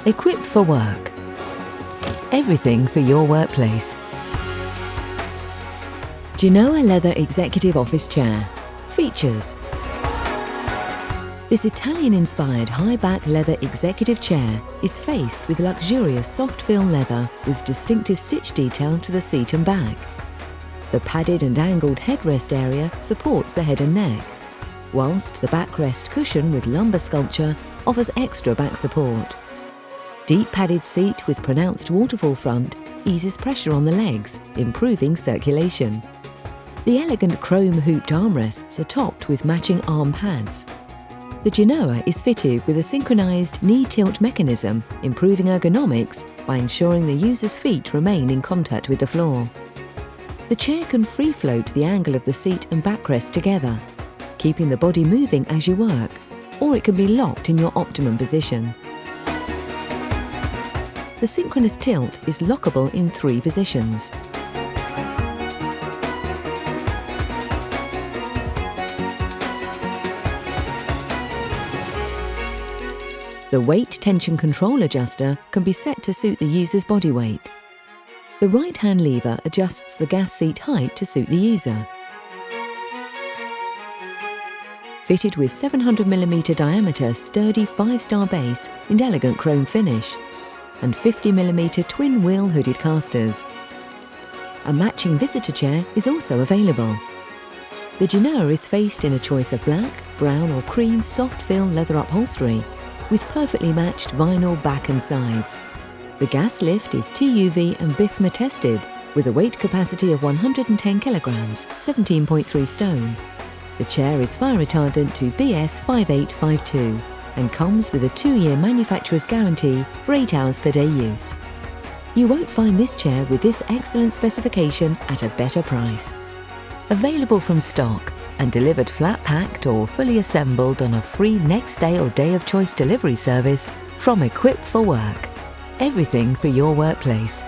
Equipped for work. Everything for your workplace. Genoa Leather Executive Office Chair. Features. This Italian-inspired high-back leather executive chair is faced with luxurious soft-fill leather with distinctive stitch detail to the seat and back. The padded and angled headrest area supports the head and neck, whilst the backrest cushion with lumbar sculpture offers extra back support. Deep padded seat with pronounced waterfall front eases pressure on the legs, improving circulation. The elegant chrome hooped armrests are topped with matching arm pads. The Genoa is fitted with a synchronized knee tilt mechanism, improving ergonomics by ensuring the user's feet remain in contact with the floor. The chair can free float the angle of the seat and backrest together, keeping the body moving as you work, or it can be locked in your optimum position. The synchronous tilt is lockable in 3 positions. The weight tension control adjuster can be set to suit the user's body weight. The right-hand lever adjusts the gas seat height to suit the user. Fitted with 700mm diameter sturdy 5-star base in elegant chrome finish and 50mm twin wheel hooded casters. A matching visitor chair is also available. The Genoa is faced in a choice of black, brown or cream soft fill leather upholstery with perfectly matched vinyl back and sides. The gas lift is TUV and BIFMA tested with a weight capacity of 110 kilograms, 17.3 stone. The chair is fire retardant to BS 5852 and comes with a 2-year manufacturer's guarantee for 8 hours per day use. You won't find this chair with this excellent specification at a better price. Available from stock and delivered flat packed or fully assembled on a free next day or day of choice delivery service from Equipped for Work. Everything for your workplace.